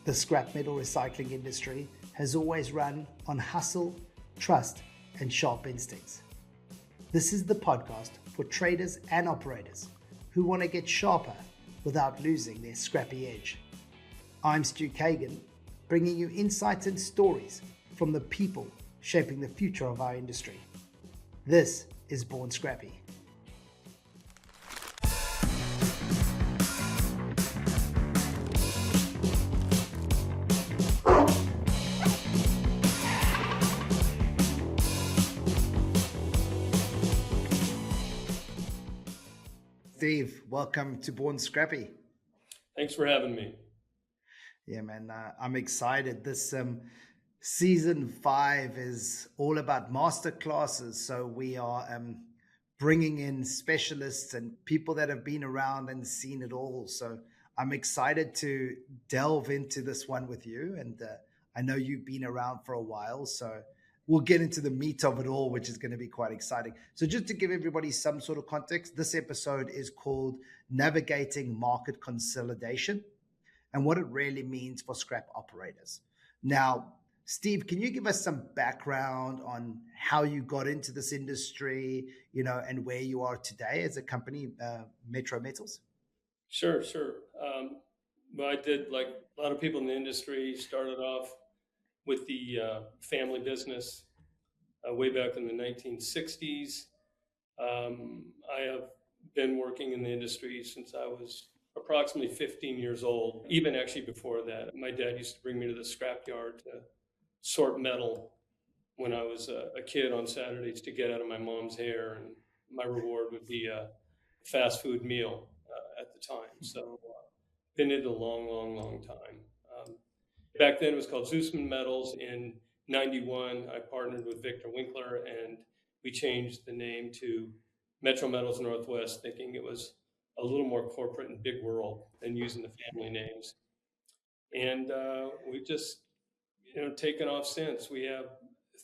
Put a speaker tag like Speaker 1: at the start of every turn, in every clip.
Speaker 1: The scrap metal recycling industry has always run on hustle, trust, and sharp instincts. This is the podcast for traders and operators who want to get sharper without losing their scrappy edge. I'm Stu Kagan, bringing you insights and stories from the people shaping the future of our industry. This is Born Scrappy. Steve, welcome to Born Scrappy.
Speaker 2: Thanks for having me.
Speaker 1: Yeah, man, I'm excited. This season 5 is all about masterclasses. So we are bringing in specialists and people that have been around and seen it all. So I'm excited to delve into this one with you. And I know you've been around for a while, so we'll get into the meat of it all, which is going to be quite exciting. So just to give everybody some sort of context, this episode is called Navigating Market Consolidation and what it really means for scrap operators. Now, Steve, can you give us some background on how you got into this industry, and where you are today as a company, Metro Metals?
Speaker 2: Sure. Well, I did, like a lot of people in the industry, started off with the family business way back in the 1960s. I have been working in the industry since I was approximately 15 years old. Even actually before that, my dad used to bring me to the scrapyard to sort metal when I was a kid on Saturdays to get out of my mom's hair, and my reward would be a fast food meal at the time. So been in it a long time. Back then it was called Zusman Metals. In 91, I partnered with Victor Winkler and we changed the name to Metro Metals Northwest, thinking it was a little more corporate and big world than using the family names. And we've just taken off since. We have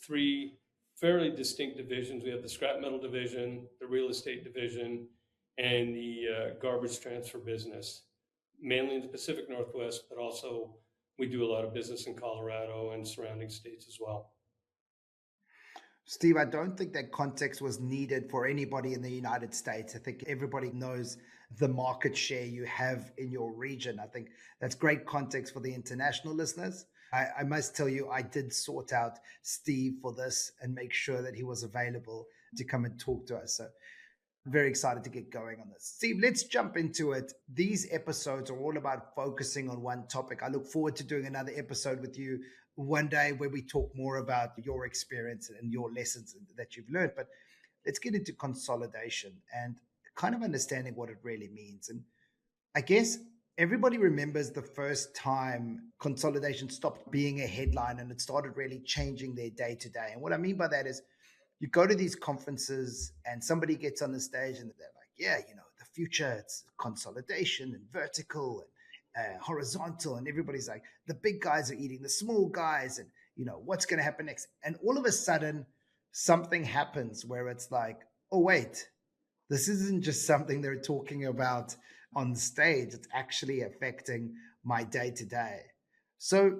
Speaker 2: 3 fairly distinct divisions. We have the scrap metal division, the real estate division, and the garbage transfer business, mainly in the Pacific Northwest, but also we do a lot of business in Colorado and surrounding states as well.
Speaker 1: Steve, I don't think that context was needed for anybody in the United States. I think everybody knows the market share you have in your region. I think that's great context for the international listeners. I must tell you, I did sort out Steve for this and make sure that he was available to come and talk to us. So I'm very excited to get going on this. Steve, let's jump into it. These episodes are all about focusing on one topic. I look forward to doing another episode with you one day where we talk more about your experience and your lessons that you've learned. But let's get into consolidation and kind of understanding what it really means. And I guess everybody remembers the first time consolidation stopped being a headline and it started really changing their day to day. And what I mean by that is you go to these conferences and somebody gets on the stage and they're like, yeah, the future, it's consolidation and vertical and horizontal. And everybody's like, the big guys are eating the small guys and, what's going to happen next? And all of a sudden something happens where it's like, oh, wait, this isn't just something they're talking about on stage. It's actually affecting my day to day. So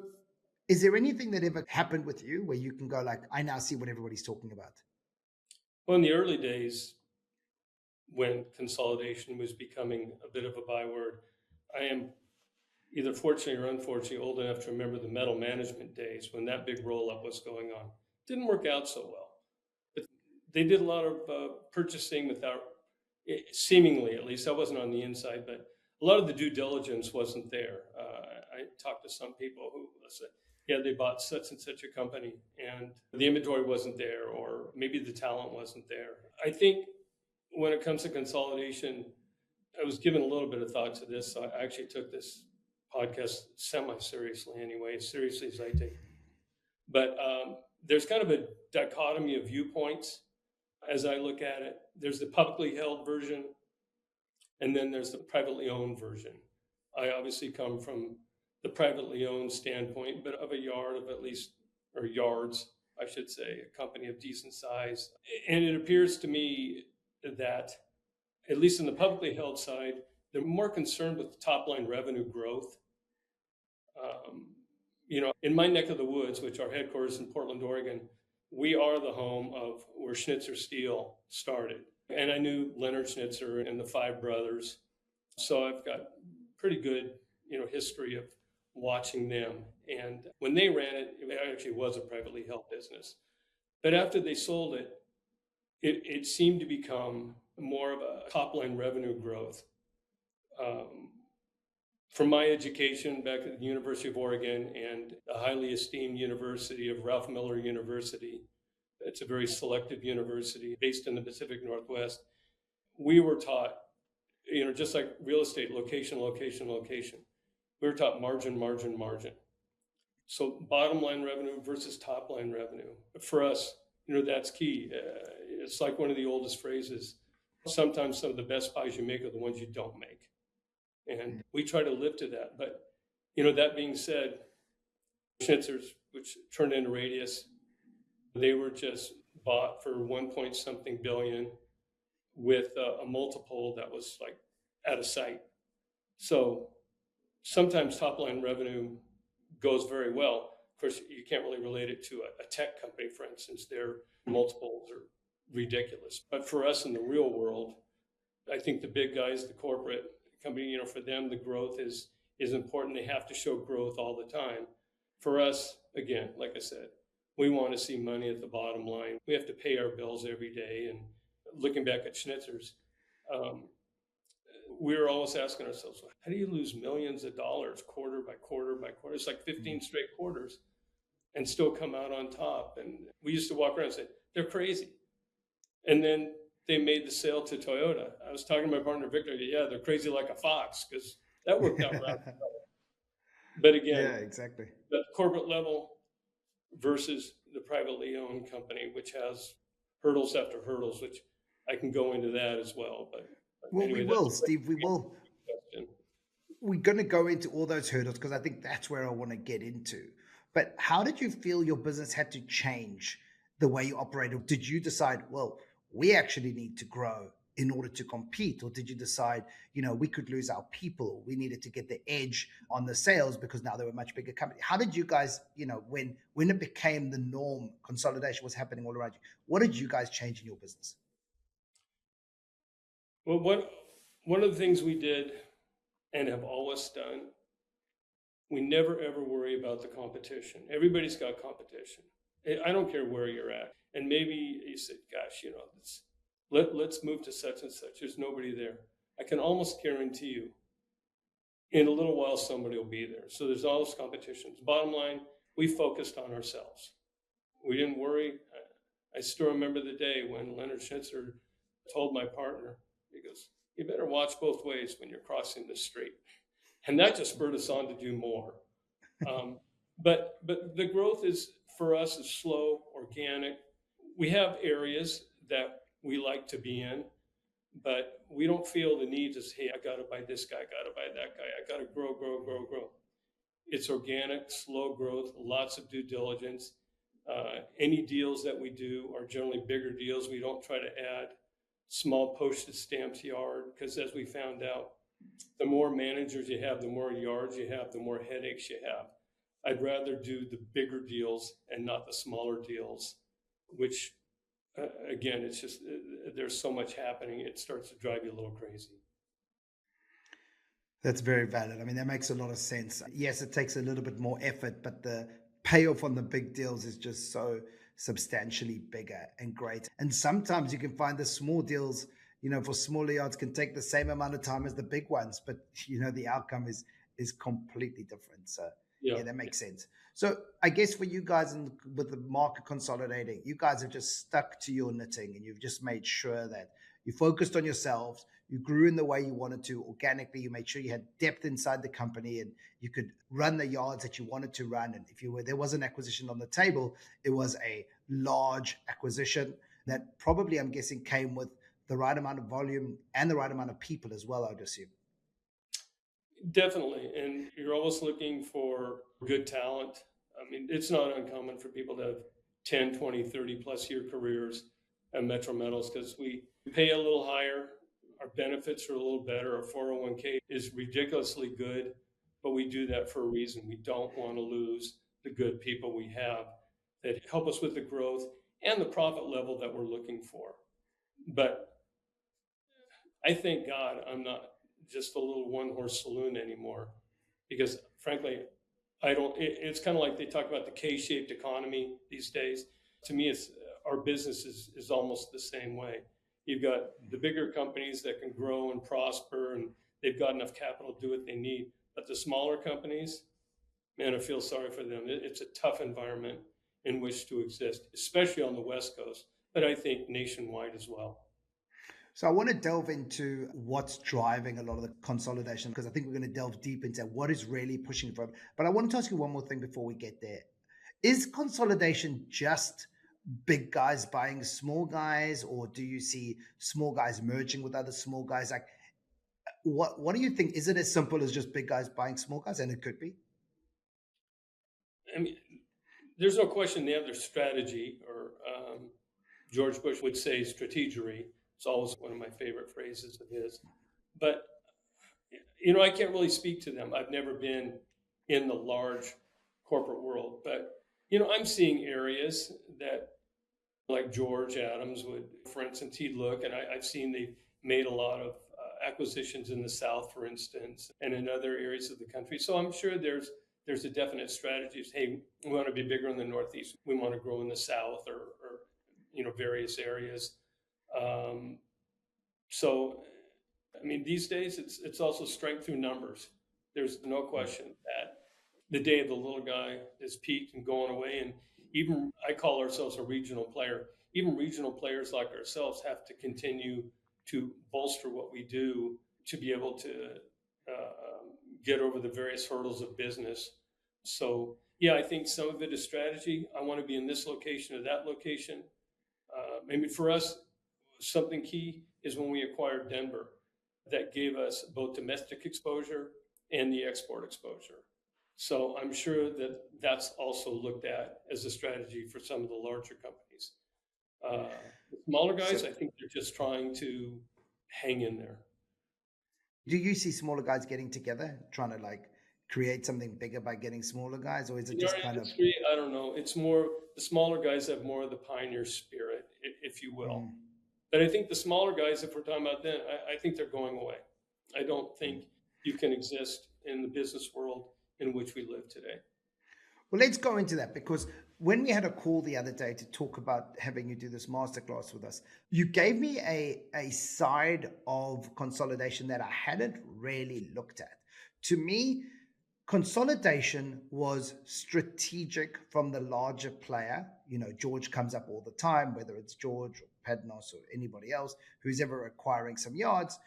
Speaker 1: is there anything that ever happened with you where you can go like, I now see what everybody's talking about?
Speaker 2: Well, in the early days, when consolidation was becoming a bit of a byword, I am either fortunately or unfortunately old enough to remember the metal management days when that big roll-up was going on. Didn't work out so well. But they did a lot of purchasing without, seemingly at least, I wasn't on the inside, but a lot of the due diligence wasn't there. I talked to some people who said, yeah, they bought such and such a company and the inventory wasn't there, or maybe the talent wasn't there. I think when it comes to consolidation, I was given a little bit of thought to this. So I actually took this podcast semi-seriously anyway, as seriously as I take it. But there's kind of a dichotomy of viewpoints as I look at it. There's the publicly held version, and then there's the privately owned version. I obviously come from the privately owned standpoint, but of a yard of at least, or yards, I should say, a company of decent size. And it appears to me that, at least in the publicly held side, they're more concerned with top line revenue growth In my neck of the woods, which our headquarters in Portland, Oregon, we are the home of where Schnitzer Steel started. And I knew Leonard Schnitzer and the five brothers. So I've got pretty good, history of watching them. And when they ran it, it actually was a privately held business. But after they sold it, it seemed to become more of a top line revenue growth. From my education back at the University of Oregon and a highly esteemed university of Ralph Miller University, it's a very selective university based in the Pacific Northwest. We were taught, just like real estate, location, location, location. We were taught margin, margin, margin. So bottom line revenue versus top line revenue. For us, that's key. It's like one of the oldest phrases. Sometimes some of the best pies you make are the ones you don't make. And we try to live to that. But, that being said, Schnitzers, which turned into Radius, they were just bought for 1 point something billion with a multiple that was like out of sight. So sometimes top line revenue goes very well. Of course, you can't really relate it to a tech company, for instance. Their multiples are ridiculous. But for us in the real world, I think the big guys, the corporate company, for them, the growth is important. They have to show growth all the time. For us, again, like I said, we want to see money at the bottom line. We have to pay our bills every day. And looking back at Schnitzer's, we were always asking ourselves, how do you lose millions of dollars quarter by quarter by quarter? It's like 15 straight quarters and still come out on top. And we used to walk around and say, they're crazy. And then they made the sale to Toyota. I was talking to my partner, Victor, yeah, they're crazy like a fox, because that worked out right. But again,
Speaker 1: yeah, exactly.
Speaker 2: The corporate level versus the privately owned company, which has hurdles after hurdles, which I can go into that as well. But anyway,
Speaker 1: we will, Steve, we will. We're going to go into all those hurdles because I think that's where I want to get into. But how did you feel your business had to change the way you operated? Did you decide, well, we actually need to grow in order to compete? Or did you decide, we could lose our people, we needed to get the edge on the sales because now they were a much bigger company? How did you guys, when it became the norm, consolidation was happening all around you, what did you guys change in your business?
Speaker 2: Well, one of the things we did and have always done, we never ever worry about the competition. Everybody's got competition. I don't care where you're at. And maybe you said, gosh, let's move to such and such. There's nobody there. I can almost guarantee you in a little while, somebody will be there. So there's all this competition. Bottom line, we focused on ourselves. We didn't worry. I still remember the day when Leonard Schnitzer told my partner, he goes, you better watch both ways when you're crossing the street. And that just spurred us on to do more. But the growth for us is slow, organic. We have areas that we like to be in, but we don't feel the need to say, hey, I got to buy this guy, I got to buy that guy, I got to grow, grow, grow, grow. It's organic, slow growth, lots of due diligence. Any deals that we do are generally bigger deals. We don't try to add small postage stamps yard, because as we found out, the more managers you have, the more yards you have, the more headaches you have. I'd rather do the bigger deals and not the smaller deals, which again, it's just, there's so much happening. It starts to drive you a little crazy.
Speaker 1: That's very valid. I mean, that makes a lot of sense. Yes, it takes a little bit more effort, but the payoff on the big deals is just so substantially bigger and great. And sometimes you can find the small deals, for smaller yards can take the same amount of time as the big ones, but the outcome is completely different. So yeah, that makes sense. So I guess for you guys with the market consolidating, you guys have just stuck to your knitting and you've just made sure that you focused on yourselves. You grew in the way you wanted to organically. You made sure you had depth inside the company and you could run the yards that you wanted to run. And if there was an acquisition on the table, it was a large acquisition that probably, I'm guessing, came with the right amount of volume and the right amount of people as well, I would assume.
Speaker 2: Definitely. And you're always looking for good talent. I mean, it's not uncommon for people to have 10, 20, 30 plus year careers at Metro Metals because we pay a little higher. Our benefits are a little better. Our 401k is ridiculously good, but we do that for a reason. We don't want to lose the good people we have that help us with the growth and the profit level that we're looking for. But I thank God I'm not just a little one horse saloon anymore, because frankly, I don't. It's kind of like they talk about the K-shaped economy these days. To me, it's our business is almost the same way. You've got the bigger companies that can grow and prosper, and they've got enough capital to do what they need. But the smaller companies, man, I feel sorry for them. It's a tough environment in which to exist, especially on the West Coast, but I think nationwide as well.
Speaker 1: So I want to delve into what's driving a lot of the consolidation, because I think we're going to delve deep into what is really pushing for it. But I wanted to ask you one more thing before we get there. Is consolidation just big guys buying small guys, or do you see small guys merging with other small guys? Like, what do you think? Is it as simple as just big guys buying small guys? And it could be.
Speaker 2: I mean, there's no question they have their strategy, or George Bush would say strategery. It's always one of my favorite phrases of his. But, I can't really speak to them. I've never been in the large corporate world. But, I'm seeing areas that, like George Adams would, for instance, he'd look, and I've seen they've made a lot of acquisitions in the South, for instance, and in other areas of the country. So I'm sure there's a definite strategy. Hey, we want to be bigger in the Northeast. We want to grow in the South, or various areas. So, I mean, these days it's also strength through numbers. There's no question that the day of the little guy is peaked and going away. And even I call ourselves a regional player. Even regional players like ourselves have to continue to bolster what we do to be able to get over the various hurdles of business. So, yeah, I think some of it is strategy. I want to be in this location or that location. Maybe for us, something key is when we acquired Denver, that gave us both domestic exposure and the export exposure. So I'm sure that that's also looked at as a strategy for some of the larger companies. The smaller guys, I think they're just trying to hang in there.
Speaker 1: Do you see smaller guys getting together, trying to like create something bigger by getting smaller guys, or is it just kind of?
Speaker 2: I don't know. It's more the smaller guys have more of the pioneer spirit, if you will. But I think the smaller guys, if we're talking about them, I think they're going away. I don't think you can exist in the business world in which we live today.
Speaker 1: Well, let's go into that, because when we had a call the other day to talk about having you do this masterclass with us, you gave me a side of consolidation that I hadn't really looked at. To me, consolidation was strategic from the larger player. George comes up all the time, whether it's George or Padnos or anybody else who's ever acquiring some yards.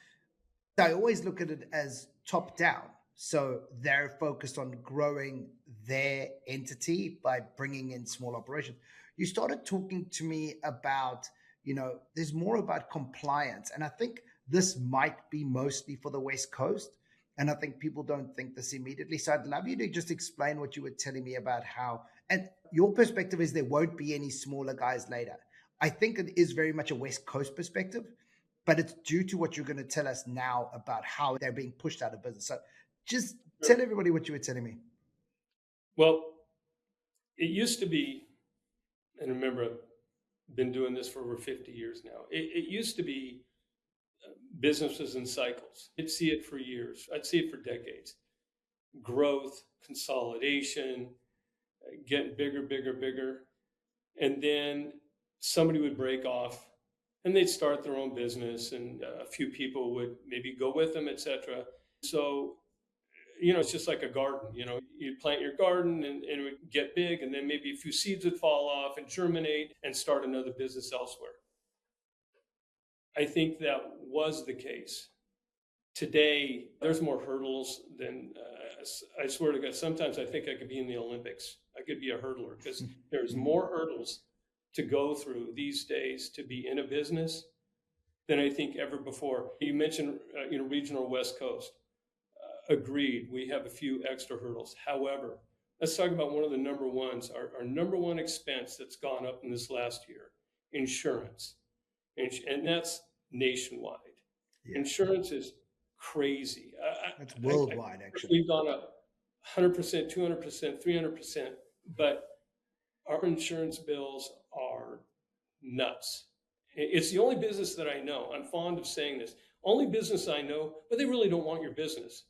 Speaker 1: I always look at it as top down. So they're focused on growing their entity by bringing in small operations. You started talking to me about, there's more about compliance. And I think this might be mostly for the West Coast. And I think people don't think this immediately. So I'd love you to just explain what you were telling me about how, and your perspective is there won't be any smaller guys later. I think it is very much a West Coast perspective, but it's due to what you're going to tell us now about how they're being pushed out of business. So just tell everybody what you were telling me.
Speaker 2: Well, it used to be, and remember, I've been doing this for over 50 years now. It used to be businesses in cycles. I'd see it for years. I'd see it for decades. Growth, consolidation, getting bigger, bigger, bigger. And then somebody would break off and they'd start their own business, and a few people would maybe go with them, etc. So, it's just like a garden. You'd plant your garden and it would get big, and then maybe a few seeds would fall off and germinate and start another business elsewhere. I think that was the case. Today, there's more hurdles than, I swear to God, sometimes I think I could be in the Olympics. I could be a hurdler, because there's more hurdles to go through these days to be in a business than I think ever before. You mentioned, regional West Coast. Agreed, we have a few extra hurdles. However, let's talk about one of the number ones. Our number one expense that's gone up in this last year, insurance. And that's nationwide. Yeah. Insurance is crazy.
Speaker 1: It's worldwide, actually.
Speaker 2: We've gone up 100%, 200%, 300%, but our insurance bills are nuts. It's the only business that I know. I'm fond of saying this. Only business I know, but they really don't want your business.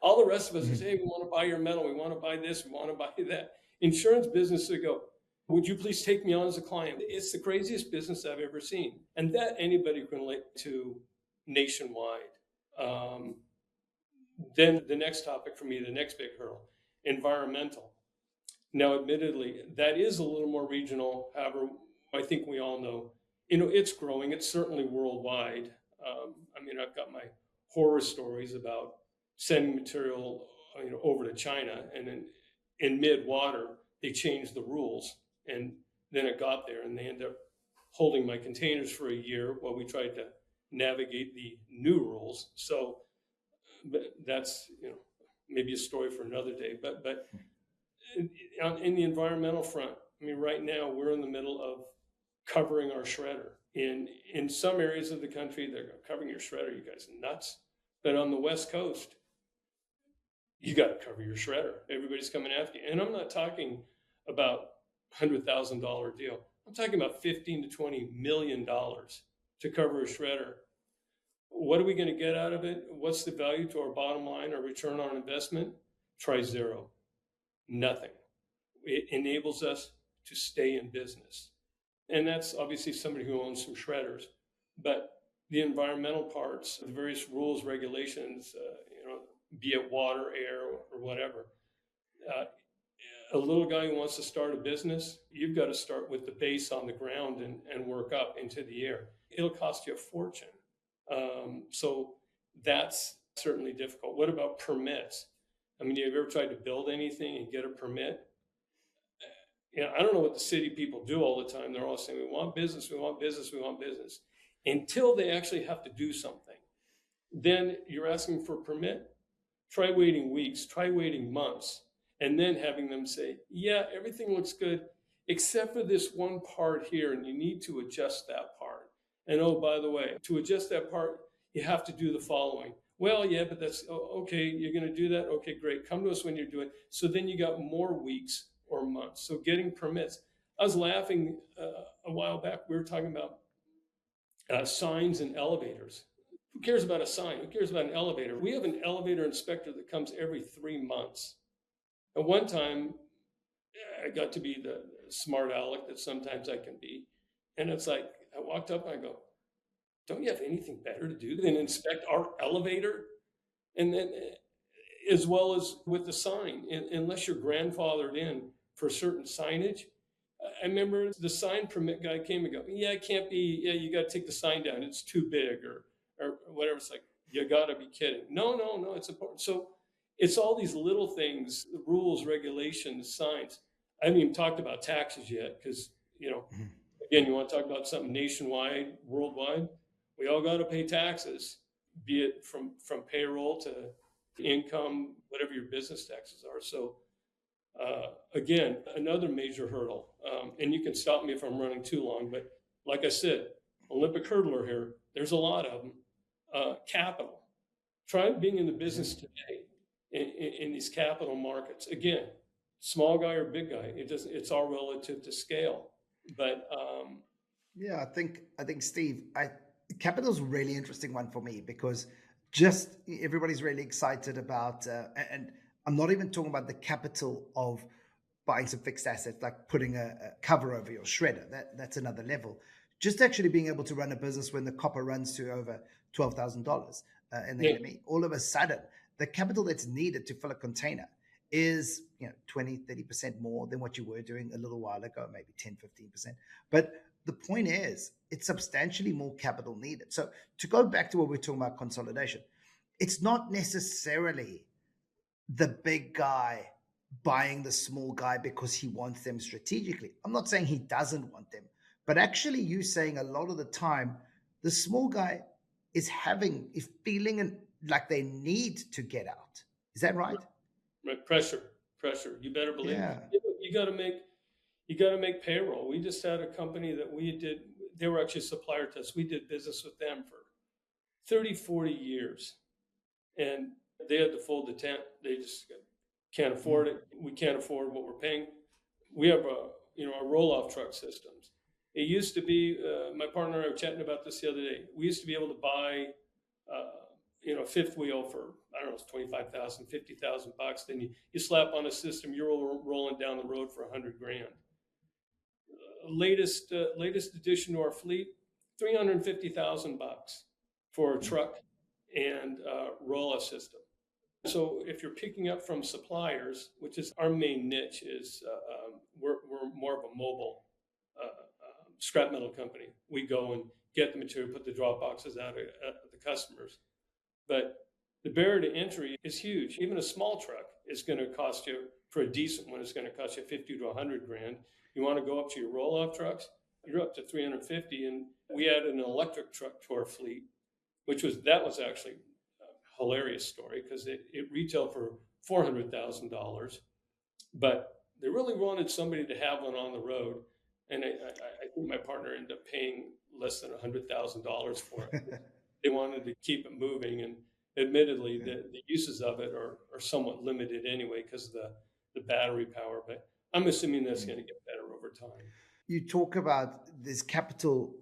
Speaker 2: All the rest of us is,
Speaker 1: Mhm.
Speaker 2: hey, we want to buy your metal, we want to buy this, we want to buy that. Insurance business, they go, would you please take me on as a client? It's the craziest business I've ever seen. And that anybody can relate to nationwide. Um, then the next topic for me, the next big hurdle, environmental. Now, admittedly, that is a little more regional. However, I think we all know, it's growing. It's certainly worldwide. I mean, I've got my horror stories about sending material, over to China, and then in mid-water they changed the rules, and then it got there, and they end up holding my containers for a year while we tried to navigate the new rules. So, but that's maybe a story for another day. But in the environmental front, I mean, right now we're in the middle of covering our shredder. In some areas of the country, they're covering your shredder. You guys are nuts. But on the West Coast, you got to cover your shredder. Everybody's coming after you. And I'm not talking about $100,000 deal. I'm talking about $15 to $20 million to cover a shredder. What are we going to get out of it? What's the value to our bottom line, our return on investment? Try zero. Nothing. It enables us to stay in business. And that's obviously somebody who owns some shredders. But the environmental parts, the various rules, regulations, be it water, air, or whatever. Uh, a little guy who wants to start a business, you've got to start with the base on the ground and work up into the air. It'll cost you a fortune. So that's certainly difficult. What about permits? I mean, have you ever tried to build anything and get a permit? I don't know what the city people do all the time. They're all saying, we want business, we want business, we want business, until they actually have to do something. Then you're asking for a permit. Try waiting weeks, try waiting months, and then having them say, yeah, everything looks good, except for this one part here, and you need to adjust that part. And oh, by the way, to adjust that part, you have to do the following. Well, yeah, but that's okay. You're going to do that? Okay, great. Come to us when you're doing it. So then you got more weeks or months. So getting permits. I was laughing a while back. We were talking about signs and elevators. Who cares about a sign? Who cares about an elevator? We have an elevator inspector that comes every 3 months. At one time, I got to be the smart aleck that sometimes I can be. And it's like, I walked up and I go, don't you have anything better to do than inspect our elevator? And then, as well as with the sign, unless you're grandfathered in for certain signage. I remember the sign permit guy came and go, yeah, it can't be, yeah, you got to take the sign down. It's too big or whatever. It's like, you got to be kidding. No, it's important. So it's all these little things, rules, regulations, signs. I haven't even talked about taxes yet because,
Speaker 1: Mhm.
Speaker 2: again, you want to talk about something nationwide, worldwide, we all got to pay taxes, be it from payroll to income, whatever your business taxes are. So again, another major hurdle, and you can stop me if I'm running too long, but like I said, Olympic hurdler here, there's a lot of them. Capital. Try being in the business
Speaker 1: Mhm.
Speaker 2: today in these capital markets. Again, small guy or big guy, it's all relative to scale. But
Speaker 1: Yeah, I think Steve, capital's a really interesting one for me because just everybody's really excited about, and I'm not even talking about the capital of buying some fixed assets, like putting a cover over your shredder. That's another level. Just actually being able to run a business when the copper runs to over $12,000 in the
Speaker 2: yeah,
Speaker 1: NME, all of a sudden, the capital that's needed to fill a container is 20, 30% more than what you were doing a little while ago, maybe 10, 15%. But the point is, it's substantially more capital needed. So to go back to what we're talking about consolidation, it's not necessarily the big guy buying the small guy because he wants them strategically. I'm not saying he doesn't want them, but actually, you saying a lot of the time, the small guy is feeling like they need to get out. Is that right?
Speaker 2: right, pressure. You better believe
Speaker 1: Yeah.
Speaker 2: you got to make payroll. We just had a company that we did. They were actually a supplier to us. We did business with them for 30, 40 years, and they had to fold the tent. They just Can't afford it. We can't afford what we're paying. We have our roll-off truck systems. It used to be, my partner and I were chatting about this the other day. We used to be able to buy, a fifth wheel for, I don't know, it's 25,000, 50,000 bucks. Then you slap on a system, you're rolling down the road for 100 grand. Latest addition to our fleet, 350,000 bucks for a truck and roll-off system. So if you're picking up from suppliers, which is our main niche, is we're more of a mobile scrap metal company. We go and get the material, put the drop boxes out at the customers. But the barrier to entry is huge. Even a small truck is going to cost you, for a decent one, it's going to cost you 50 to 100 grand. You want to go up to your roll-off trucks, you're up to 350. And we added an electric truck to our fleet, that was actually hilarious story because it retailed for $400,000, but they really wanted somebody to have one on the road, and I think my partner ended up paying less than $100,000 for it. They wanted to keep it moving, and admittedly, the uses of it are somewhat limited anyway because of the battery power. But I'm assuming that's going to get better over time.
Speaker 1: You talk about this capital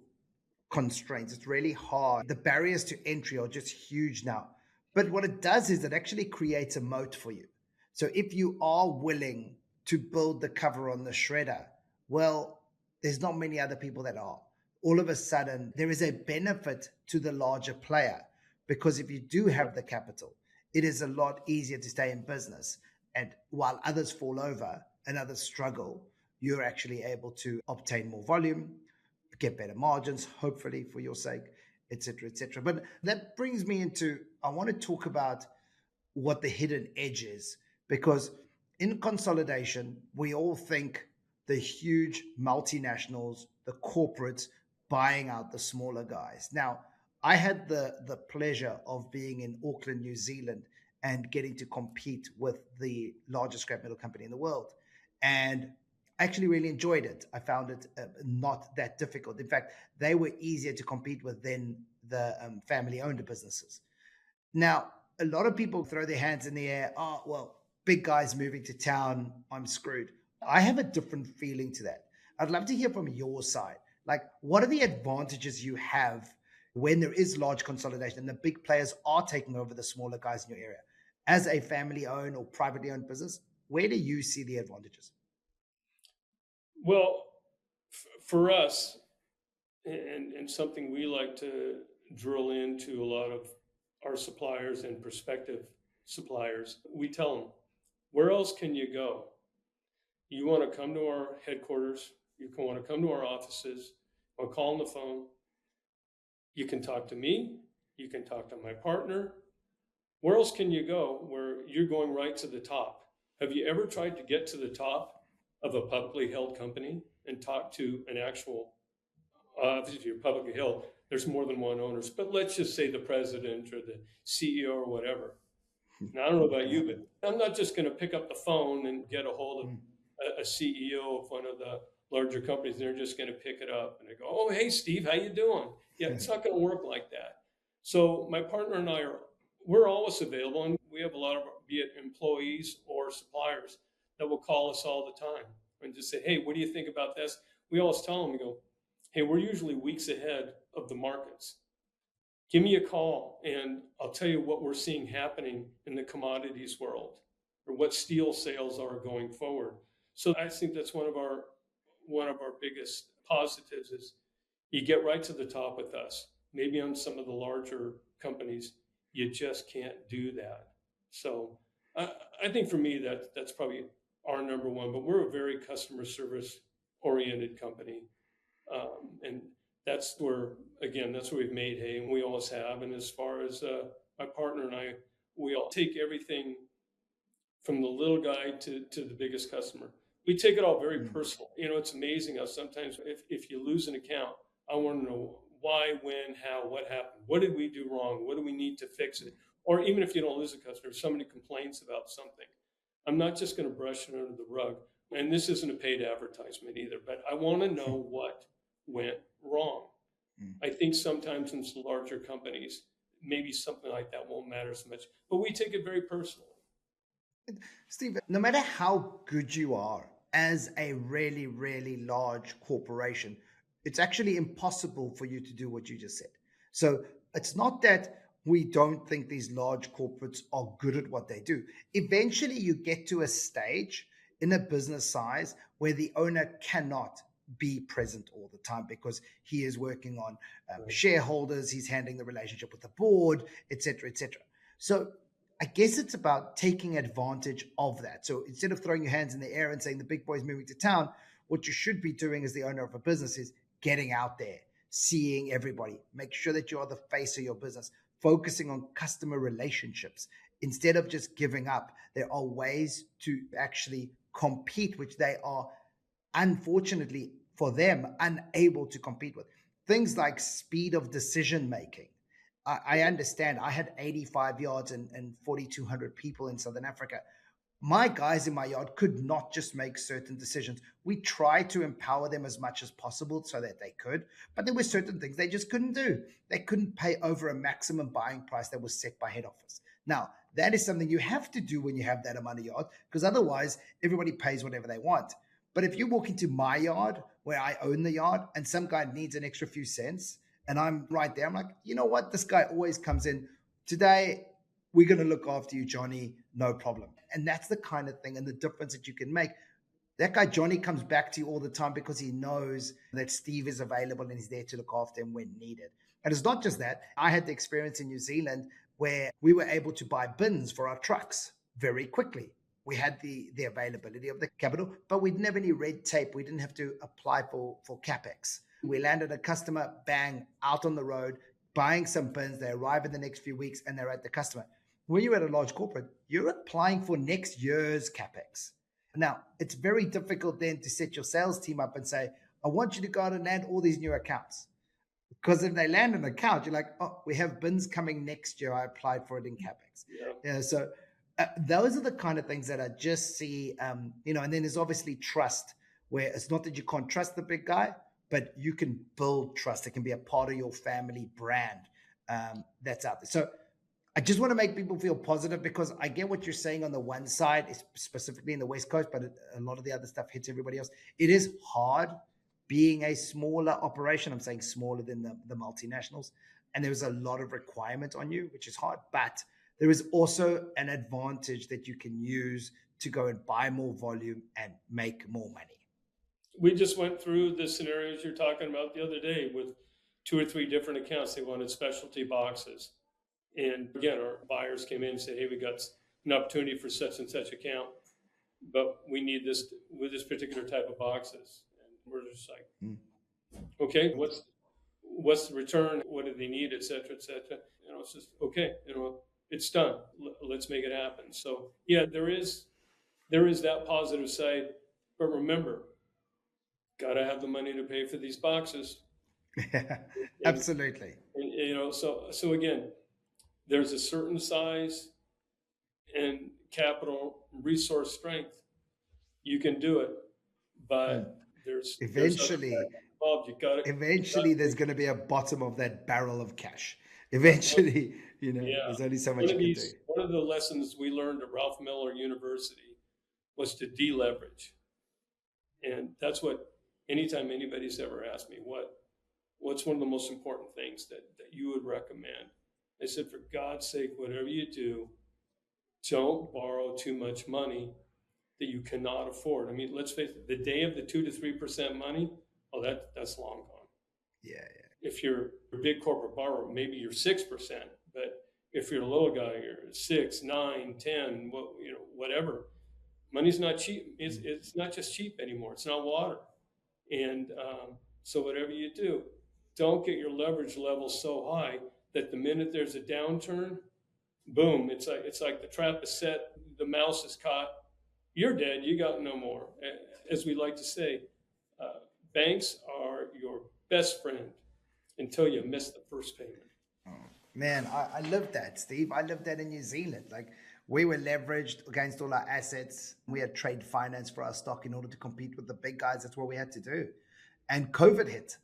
Speaker 1: constraints. It's really hard. The barriers to entry are just huge now. But what it does is it actually creates a moat for you. So if you are willing to build the cover on the shredder, well, there's not many other people that are. All of a sudden, there is a benefit to the larger player because if you do have the capital, it is a lot easier to stay in business. And while others fall over and others struggle, you're actually able to obtain more volume, get better margins, hopefully for your sake, etc., etc. But that brings me into, I want to talk about what the hidden edge is, because in consolidation, we all think the huge multinationals, the corporates buying out the smaller guys. Now, I had the pleasure of being in Auckland, New Zealand, and getting to compete with the largest scrap metal company in the world. And I actually really enjoyed it. I found it not that difficult. In fact, they were easier to compete with than the family-owned businesses. Now, a lot of people throw their hands in the air. Oh, well, big guys moving to town, I'm screwed. I have a different feeling to that. I'd love to hear from your side. Like, what are the advantages you have when there is large consolidation and the big players are taking over the smaller guys in your area? As a family-owned or privately owned business, where do you see the advantages?
Speaker 2: Well, for us, and something we like to drill into a lot of our suppliers and prospective suppliers, we tell them, where else can you go? You want to come to our headquarters, you can want to come to our offices, or call on the phone. You can talk to me, you can talk to my partner. Where else can you go where you're going right to the top? Have you ever tried to get to the top of a publicly held company and talk to an actual, obviously if you're publicly held, there's more than one owners, but let's just say the president or the CEO or whatever. Now, I don't know about you, but I'm not just going to pick up the phone and get a hold of a CEO of one of the larger companies. They're just going to pick it up and they go, "Oh, hey, Steve, how you doing?" Yeah, it's not going to work like that. So my partner and we're always available, and we have a lot of, be it employees or suppliers, that will call us all the time and just say, "Hey, what do you think about this?" We always tell them, we go, "Hey, we're usually weeks ahead of the markets. Give me a call and I'll tell you what we're seeing happening in the commodities world or what steel sales are going forward." So I think that's one of our biggest positives is you get right to the top with us. Maybe on some of the larger companies, you just can't do that. So I think for me that's probably our number one. But we're a very customer service oriented company, and that's where we've made hay, and we always have. And as far as my partner and I, we all take everything from the little guy to the biggest customer. We take it all very personal. It's amazing how sometimes if you lose an account, I want to know why, when, how, what happened. What did we do wrong? What do we need to fix it? Or even if you don't lose a customer, if somebody complains about something, I'm not just going to brush it under the rug. And this isn't a paid advertisement either, but I want to know what went wrong. I think sometimes in some larger companies, maybe something like that won't matter so much, but we take it very personally.
Speaker 1: Steve, no matter how good you are as a really, really large corporation, it's actually impossible for you to do what you just said. So it's not that we don't think these large corporates are good at what they do. Eventually, you get to a stage in a business size where the owner cannot be present all the time because he is working on shareholders, he's handling the relationship with the board, etc., etc. So I guess it's about taking advantage of that. So instead of throwing your hands in the air and saying the big boy's moving to town, what you should be doing as the owner of a business is getting out there, seeing everybody, make sure that you are the face of your business, focusing on customer relationships. Instead of just giving up, there are ways to actually compete, which they are, unfortunately for them, unable to compete with. Things like speed of decision making. I understand. I had 85 yards and 4,200 people in Southern Africa. My guys in my yard could not just make certain decisions. We tried to empower them as much as possible so that they could, but there were certain things they just couldn't do. They couldn't pay over a maximum buying price that was set by head office. Now, that is something you have to do when you have that amount of yard, because otherwise everybody pays whatever they want. But if you walk into my yard where I own the yard and some guy needs an extra few cents and I'm right there, I'm like, you know what? This guy always comes in. Today, we're going to look after you, Johnny. No problem. And that's the kind of thing and the difference that you can make. That guy, Johnny, comes back to you all the time because he knows that Steve is available and he's there to look after him when needed. And it's not just that. I had the experience in New Zealand where we were able to buy bins for our trucks very quickly. We had the availability of the capital, but we didn't have any red tape. We didn't have to apply for CapEx. We landed a customer, bang, out on the road, buying some bins. They arrive in the next few weeks and they're at the customer. When you're at a large corporate, you're applying for next year's CapEx. Now, it's very difficult then to set your sales team up and say, I want you to go out and land all these new accounts. Because if they land an account, you're like, oh, we have bins coming next year. I applied for it in CapEx. Yeah. So those are the kind of things that I just see, and then there's obviously trust, where it's not that you can't trust the big guy, but you can build trust. It can be a part of your family brand that's out there. So I just want to make people feel positive because I get what you're saying on the one side, specifically in the West Coast, but a lot of the other stuff hits everybody else. It is hard being a smaller operation. I'm saying smaller than the multinationals. And there's a lot of requirement on you, which is hard. But there is also an advantage that you can use to go and buy more volume and make more money.
Speaker 2: We just went through the scenarios you're talking about the other day with 2 or 3 different accounts. They wanted specialty boxes. And again, our buyers came in and said, hey, we got an opportunity for such and such account, but we need this with this particular type of boxes. And we're just like, okay, what's the return? What do they need, et cetera, et cetera. It's just, okay, it's done. Let's make it happen. So yeah, there is that positive side, but remember, got to have the money to pay for these boxes.
Speaker 1: Yeah, absolutely.
Speaker 2: And, so again, there's a certain size and capital resource strength. You can do it, but there's
Speaker 1: eventually
Speaker 2: eventually
Speaker 1: there's going to be a bottom of that barrel of cash. Eventually, there's only so much you can do.
Speaker 2: One of the lessons we learned at Ralph Miller University was to deleverage. And that's what, anytime anybody's ever asked me, what's one of the most important things that you would recommend? I said, for God's sake, whatever you do, don't borrow too much money that you cannot afford. I mean, let's face it, the day of the 2 to 3% money, that's long gone.
Speaker 1: Yeah.
Speaker 2: If you're a big corporate borrower, maybe you're 6%, but if you're a little guy, you're 6, 9, 10, whatever. Money's not cheap. It's not just cheap anymore. It's not water. And so whatever you do, don't get your leverage level so high that the minute there's a downturn, boom, it's like the trap is set, the mouse is caught, you're dead, you got no more. As we like to say, banks are your best friend until you miss the first payment.
Speaker 1: Oh, man, I lived that, Steve. I lived that in New Zealand. Like, we were leveraged against all our assets. We had trade finance for our stock in order to compete with the big guys. That's what we had to do. And COVID hit.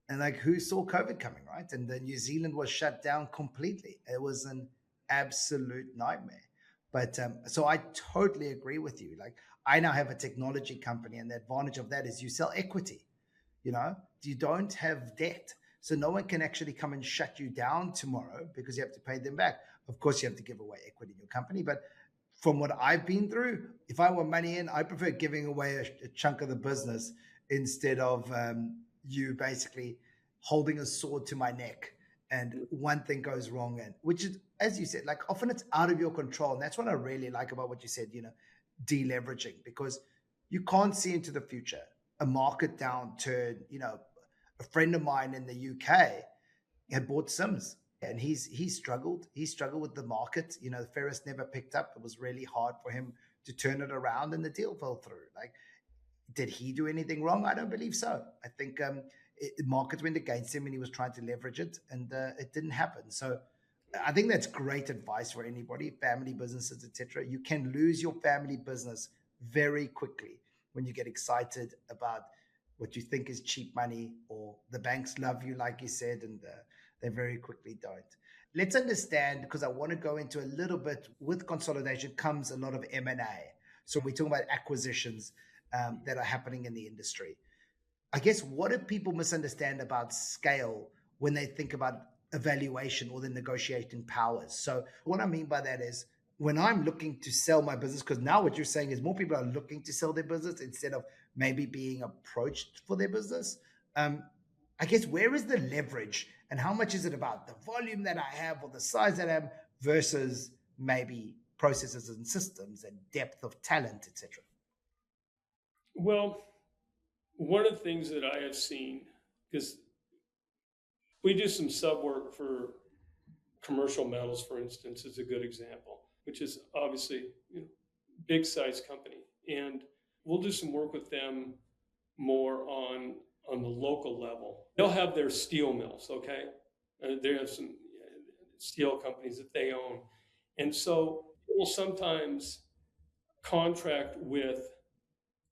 Speaker 1: And who saw COVID coming, right? And New Zealand was shut down completely. It was an absolute nightmare. But so I totally agree with you. Like I now have a technology company, and the advantage of that is you sell equity. You know, you don't have debt. So no one can actually come and shut you down tomorrow because you have to pay them back. Of course, you have to give away equity in your company. But from what I've been through, if I want money in, I prefer giving away a chunk of the business instead of you basically holding a sword to my neck and one thing goes wrong. And which is, as you said, like often it's out of your control. And that's what I really like about what you said, deleveraging, because you can't see into the future. A market downturn, a friend of mine in the UK had bought Sims and he struggled. He struggled with the market. The Ferris never picked up. It was really hard for him to turn it around and the deal fell through. Like, did he do anything wrong? I don't believe so. I think markets went against him and he was trying to leverage it and it didn't happen. So I think that's great advice for anybody, family businesses, etc. You can lose your family business very quickly when you get excited about what you think is cheap money, or the banks love you, like you said, and they very quickly don't. Let's understand, because I want to go into a little bit. With consolidation comes a lot of M&A. So we're talking about acquisitions that are happening in the industry. I guess, what do people misunderstand about scale when they think about evaluation or the negotiating powers? So what I mean by that is, when I'm looking to sell my business, because now what you're saying is more people are looking to sell their business instead of maybe being approached for their business. I guess, where is the leverage and how much is it about the volume that I have or the size that I have versus maybe processes and systems and depth of talent, etc.?
Speaker 2: Well, one of the things that I have seen, because we do some sub work for commercial metals, for instance, is a good example, which is obviously, big size company, and we'll do some work with them more on the local level. They'll have their steel mills, okay, they have some steel companies that they own, and so we'll sometimes contract with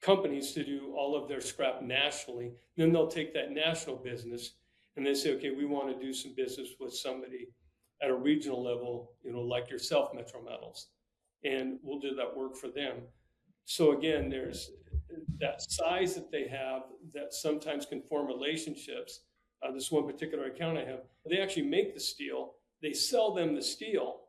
Speaker 2: companies to do all of their scrap nationally. Then they'll take that national business and they say, okay, we want to do some business with somebody at a regional level, like yourself, Metro Metals, and we'll do that work for them. So again, there's that size that they have that sometimes can form relationships. This one particular account I have, they actually make the steel, they sell them the steel,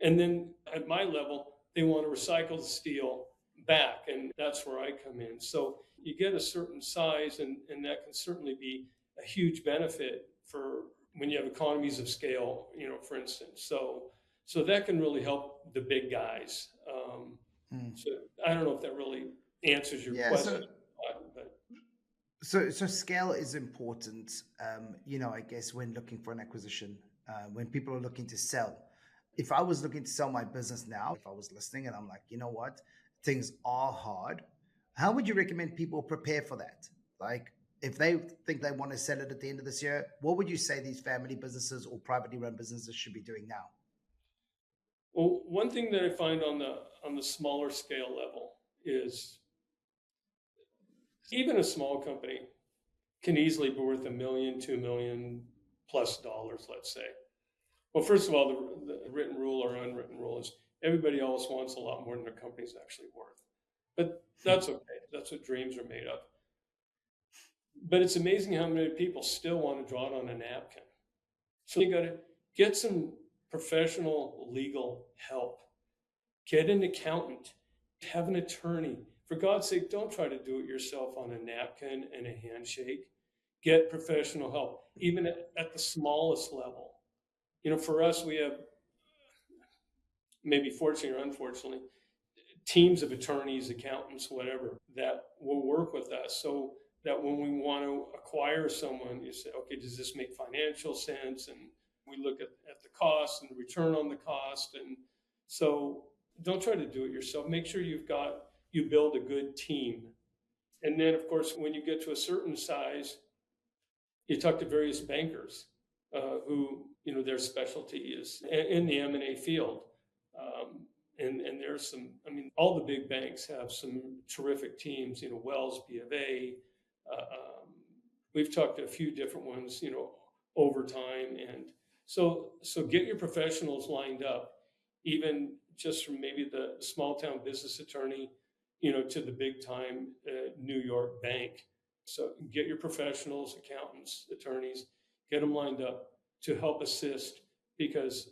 Speaker 2: and then at my level, they want to recycle the steel back. And that's where I come in. So you get a certain size, and that can certainly be a huge benefit for when you have economies of scale, for instance. So that can really help the big guys. So I don't know if that really answers your
Speaker 1: Yeah,
Speaker 2: question,
Speaker 1: so
Speaker 2: but
Speaker 1: so scale is important. I guess when looking for an acquisition, when people are looking to sell. If I was looking to sell my business now, if I was listening and I'm like, you know what, things are hard, how would you recommend people prepare for that? Like, if they think they want to sell it at the end of this year, what would you say these family businesses or privately run businesses should be doing now?
Speaker 2: well, one thing that I find on the smaller scale level is even a small company can easily be worth $1 million, $2 million plus dollars, let's say. Well, first of all, the written rule or unwritten rule is everybody else wants a lot more than their company's actually worth. But that's okay. That's what dreams are made of. But it's amazing how many people still want to draw it on a napkin. So you got to get some professional legal help. Get an accountant. Have an attorney. For God's sake, don't try to do it yourself on a napkin and a handshake. Get professional help, even at the smallest level. For us, we have, maybe fortunately or unfortunately, teams of attorneys, accountants, whatever, that will work with us so that when we want to acquire someone, you say, okay, does this make financial sense? And we look at the cost and the return on the cost. And so don't try to do it yourself. Make sure you build a good team. And then, of course, when you get to a certain size, you talk to various bankers who, their specialty is in the M&A field. And there's some, all the big banks have some terrific teams, Wells, B of A. We've talked to a few different ones, over time. And so get your professionals lined up, even just from maybe the small town business attorney, to the big time New York bank. So get your professionals, accountants, attorneys, get them lined up to help assist. Because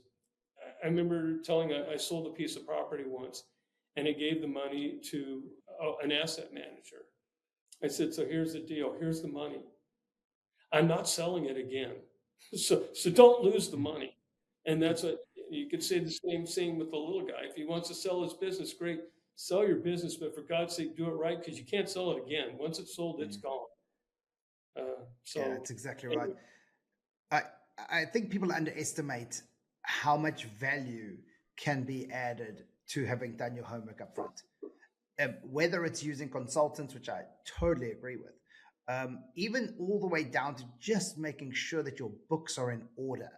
Speaker 2: I remember I sold a piece of property once, and I gave the money to an asset manager. I said, so here's the deal. Here's the money. I'm not selling it again. So don't lose the money. And that's what you could say the same thing with the little guy. If he wants to sell his business, great, sell your business, but for God's sake, do it right, because you can't sell it again. Once it's sold, it's
Speaker 1: Mm.
Speaker 2: gone.
Speaker 1: Yeah,
Speaker 2: So
Speaker 1: that's exactly right.
Speaker 2: anyway,
Speaker 1: I I think people underestimate how much value can be added to having done your homework up front. Whether it's using consultants, which I totally agree with, even all the way down to just making sure that your books are in order.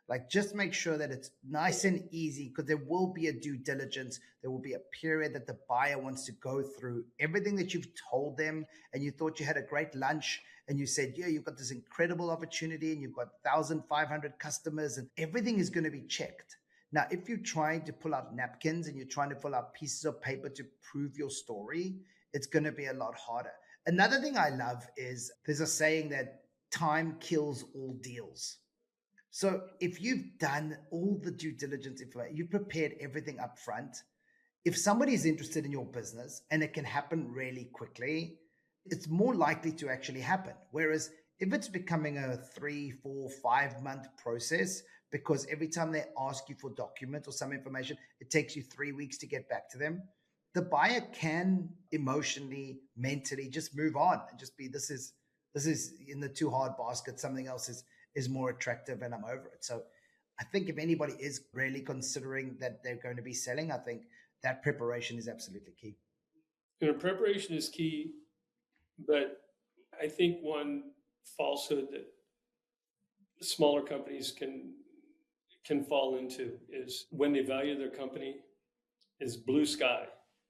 Speaker 1: Like, just make sure that it's nice and easy, because there will be a due diligence. There will be a period that the buyer wants to go through everything that you've told them, and you thought you had a great lunch, and you said, yeah, you've got this incredible opportunity, and you've got 1,500 customers, and everything is going to be checked. Now, if you're trying to pull out napkins and you're trying to pull out pieces of paper to prove your story, it's going to be a lot harder. Another thing I love is there's a saying that time kills all deals. So if you've done all the due diligence, if you prepared everything up front, if somebody is interested in your business and it can happen really quickly, it's more likely to actually happen. Whereas if it's becoming a 3, 4, 5 month process, because every time they ask you for documents or some information, it takes you 3 weeks to get back to them, the buyer can emotionally, mentally just move on and just be, this is in the too hard basket. Something else is more attractive, and I'm over it. So I think if anybody is really considering that they're going to be selling, I think that preparation is absolutely key.
Speaker 2: preparation is key, but I think one falsehood that smaller companies can fall into is when they value their company is blue sky.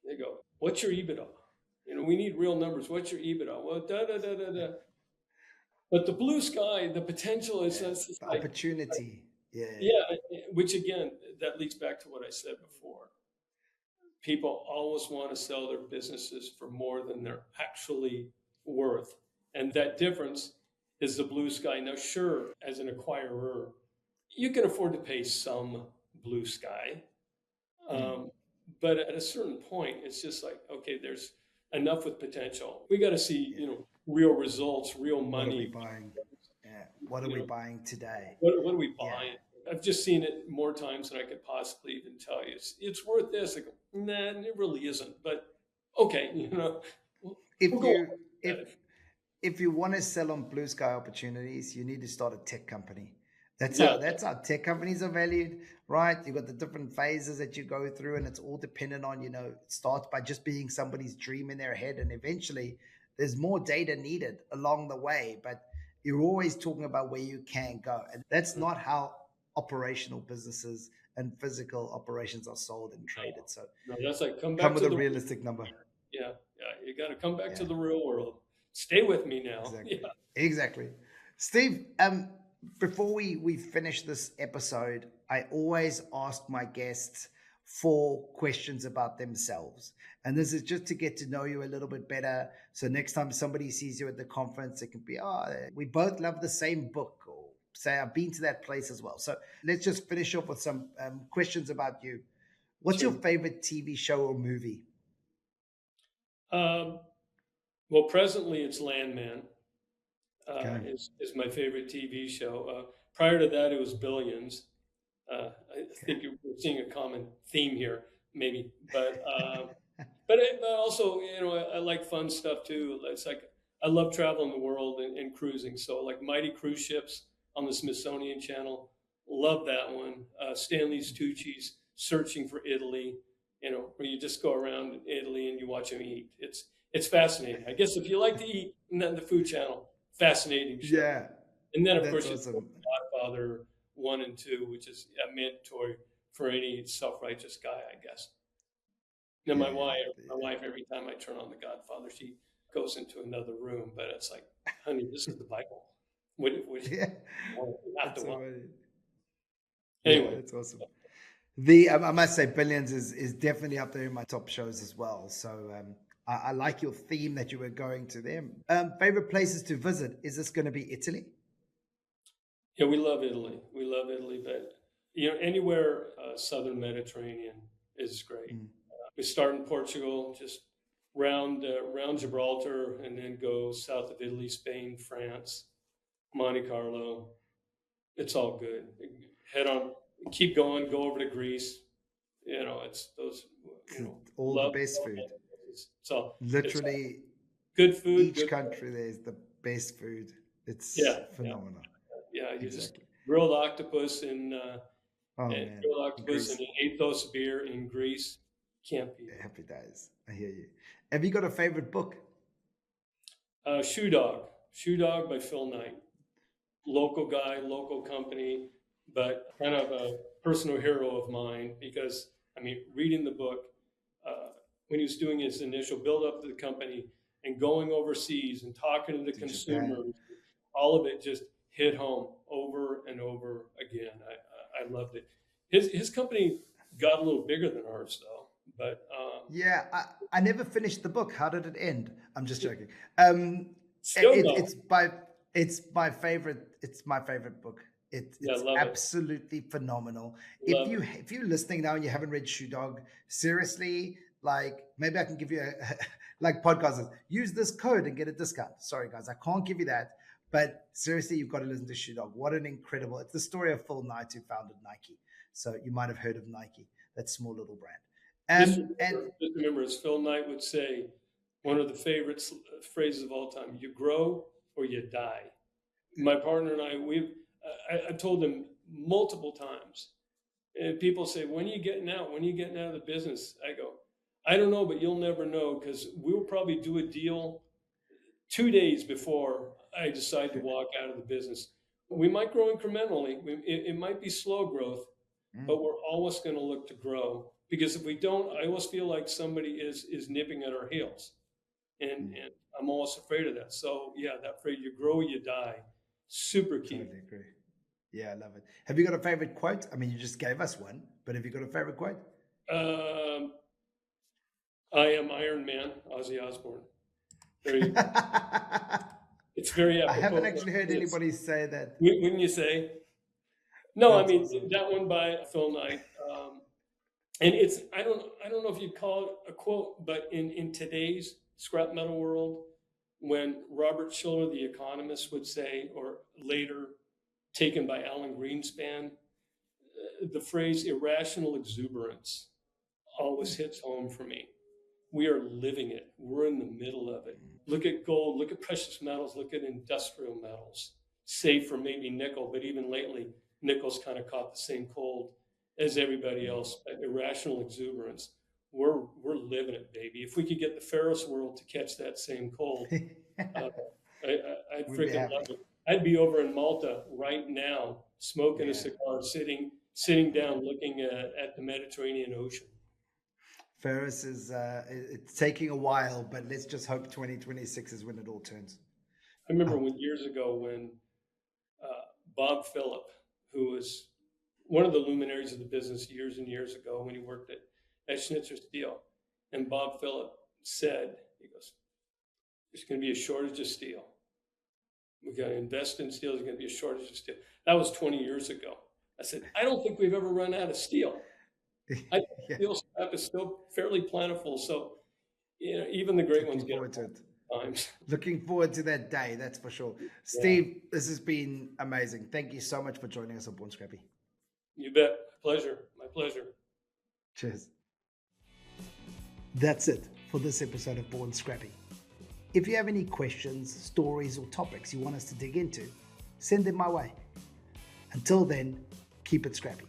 Speaker 2: They go, "What's your EBITDA? We need real numbers. What's your EBITDA?" Well, da da da da da. But the blue sky, the potential is
Speaker 1: Yeah,
Speaker 2: just
Speaker 1: the
Speaker 2: like,
Speaker 1: opportunity. Yeah, yeah,
Speaker 2: yeah. Which again, that leads back to what I said before. People always want to sell their businesses for more than they're actually worth, and that difference is the blue sky. Now, sure, as an acquirer, you can afford to pay some blue sky.
Speaker 1: yeah. Mm.
Speaker 2: Um, but at a certain point, it's just like, okay, there's enough with potential. We got to see,
Speaker 1: Yeah.
Speaker 2: real results, real
Speaker 1: What are we
Speaker 2: money.
Speaker 1: buying? Yeah. What are
Speaker 2: You
Speaker 1: we
Speaker 2: know,
Speaker 1: buying today?
Speaker 2: what are we
Speaker 1: Yeah.
Speaker 2: buying? I've just seen it more times than I could possibly even tell you. It's worth this. I go, nah, it really isn't. But okay, we'll,
Speaker 1: If
Speaker 2: we'll go on
Speaker 1: you
Speaker 2: with
Speaker 1: if
Speaker 2: that.
Speaker 1: if you want to sell on blue sky opportunities, you need to start a tech company. That's
Speaker 2: Yeah,
Speaker 1: how that's how tech companies are valued, right? You've got the different phases that you go through, and it's all dependent on, it starts by just being somebody's dream in their head, and eventually there's more data needed along the way, but you're always talking about where you can go. And that's not how operational businesses and physical operations are sold and traded. So
Speaker 2: no, that's like come
Speaker 1: come
Speaker 2: back
Speaker 1: with
Speaker 2: to
Speaker 1: a
Speaker 2: the
Speaker 1: realistic number.
Speaker 2: yeah, yeah. You got to come back to
Speaker 1: Yeah.
Speaker 2: the real world. Stay with me now. Yeah,
Speaker 1: Exactly. Exactly. Steve, before we finish this episode, I always ask my guests 4 questions about themselves. And this is just to get to know you a little bit better. So next time somebody sees you at the conference, it can be, oh, we both love the same book, or say, I've been to that place as well. So let's just finish off with some questions about you. What's your
Speaker 2: sure.
Speaker 1: favorite TV show or movie?
Speaker 2: Um, well, presently it's Landman.
Speaker 1: Okay.
Speaker 2: Is my favorite TV show. Prior to that, it was Billions. I think we're seeing a common theme here, maybe. But also, I like fun stuff too. It's like I love traveling the world and cruising. So like Mighty Cruise Ships on the Smithsonian Channel, love that one. Stanley's Tucci's Searching for Italy. Where you just go around Italy and you watch them eat. It's fascinating. I guess if you like to eat, and then the Food Channel, fascinating show.
Speaker 1: Yeah,
Speaker 2: And then of
Speaker 1: that's
Speaker 2: course you
Speaker 1: awesome.
Speaker 2: Godfather 1 and 2, which is a mandatory for any self-righteous guy, I guess. Now
Speaker 1: Yeah,
Speaker 2: my wife, every time I turn on The Godfather, she goes into another room, but it's like, honey, this is the Bible. What
Speaker 1: yeah.
Speaker 2: you have to
Speaker 1: That's
Speaker 2: watch.
Speaker 1: so funny. Yeah,
Speaker 2: Anyway,
Speaker 1: that's awesome. I must say, Billions is definitely up there in my top shows as well. So I like your theme that you were going to there. Favorite places to visit? Is this going to be Italy?
Speaker 2: Yeah, we love Italy. We love Italy, but anywhere southern Mediterranean is great.
Speaker 1: Mm,
Speaker 2: We start in Portugal, just round Gibraltar, and then go south of Italy, Spain, France, Monte Carlo. It's all good. Head on, keep going, go over to Greece. It's those.
Speaker 1: all the
Speaker 2: Love.
Speaker 1: best food.
Speaker 2: It's all
Speaker 1: Literally,
Speaker 2: good food,
Speaker 1: each
Speaker 2: good.
Speaker 1: country there's the best food. It's
Speaker 2: Yeah, yeah,
Speaker 1: phenomenal.
Speaker 2: yeah. You just
Speaker 1: Exactly.
Speaker 2: grilled octopus
Speaker 1: Oh
Speaker 2: and
Speaker 1: man,
Speaker 2: grilled octopus and
Speaker 1: Greece,
Speaker 2: an ethos beer in Greece. Can't beat it.
Speaker 1: happy days. I hear you. Have you got a favorite book?
Speaker 2: Shoe Dog by Phil Knight. Local guy, local company, but kind of a personal hero of mine because, I mean, reading the book, when he was doing his initial build up to the company and going overseas and talking to the
Speaker 1: To Japan.
Speaker 2: consumers, all of it just hit home over and over again. I loved it. His company got a little bigger than ours though, but
Speaker 1: Yeah, I never finished the book. How did it end? I'm just joking.
Speaker 2: still going.
Speaker 1: It's my favorite. It's my favorite book.
Speaker 2: Yeah,
Speaker 1: It's
Speaker 2: love it.
Speaker 1: absolutely phenomenal.
Speaker 2: Love it.
Speaker 1: If you're listening now and you haven't read Shoe Dog, seriously, like maybe I can give you like podcasters, use this code and get a discount. Sorry guys, I can't give you that. But seriously, you've got to listen to Shoe Dog. What an incredible! It's the story of Phil Knight who founded Nike. So you might have heard of Nike, that small little brand. And
Speaker 2: Just remember, as Phil Knight would say, one of the favorite phrases of all time: "You grow or you die." My partner and I've told him multiple times, and people say, "When are you getting out? When are you getting out of the business?" I go, "I don't know, but you'll never know because we'll probably do a deal 2 days before I decide to walk out of the business. We might grow incrementally. It might be slow growth, but we're always going to look to grow because if we don't, I always feel like somebody is nipping at our heels, and I'm almost afraid of that. So yeah, that phrase, "You grow, you die," super key.
Speaker 1: totally agree. Yeah, I love it. Have you got a favorite quote? I mean, you just gave us one, but have you got a favorite quote?
Speaker 2: Um, I am Iron Man, Ozzy Osbourne. Very,
Speaker 1: I
Speaker 2: it's very
Speaker 1: haven't
Speaker 2: apropos.
Speaker 1: actually heard anybody say that.
Speaker 2: Wouldn't you say? No, I
Speaker 1: That's
Speaker 2: mean
Speaker 1: awesome.
Speaker 2: that one by Phil Knight. And it's I don't know if you'd call it a quote, but in today's scrap metal world, when Robert Schiller, the economist, would say, or later taken by Alan Greenspan, the phrase irrational exuberance always hits home for me. We are living it. We're in the middle of it. Look at gold, look at precious metals, look at industrial metals, save for maybe nickel, but even lately, nickel's kind of caught the same cold as everybody else. Irrational exuberance. We're living it, baby. If we could get the Ferris world to catch that same cold, uh, I'd
Speaker 1: We'd be
Speaker 2: freaking love
Speaker 1: happy.
Speaker 2: it. I'd be over in Malta right now, smoking a
Speaker 1: Yeah.
Speaker 2: cigar, sitting down, looking at the Mediterranean Ocean.
Speaker 1: Ferris is it's taking a while, but let's just hope 2026 is when it all turns.
Speaker 2: I remember
Speaker 1: Uh,
Speaker 2: when years ago when Bob Phillip, who was one of the luminaries of the business years and years ago when he worked at Schnitzer Steel, and Bob Phillip said, he goes, "There's going to be a shortage of steel. We got to invest in steel. There's going to be a shortage of steel." That was 20 years ago. I said, "I don't think we've ever run out of steel. I think
Speaker 1: yeah,
Speaker 2: steel scrap is still fairly plentiful." So, even the great ones
Speaker 1: looking
Speaker 2: get
Speaker 1: forward to
Speaker 2: it
Speaker 1: it.
Speaker 2: times.
Speaker 1: Looking forward to that day, that's for sure.
Speaker 2: Yeah,
Speaker 1: Steve, this has been amazing. Thank you so much for joining us on Born Scrappy.
Speaker 2: you bet. Pleasure. My pleasure.
Speaker 1: Cheers. That's it for this episode of Born Scrappy. If you have any questions, stories, or topics you want us to dig into, send them my way. Until then, keep it scrappy.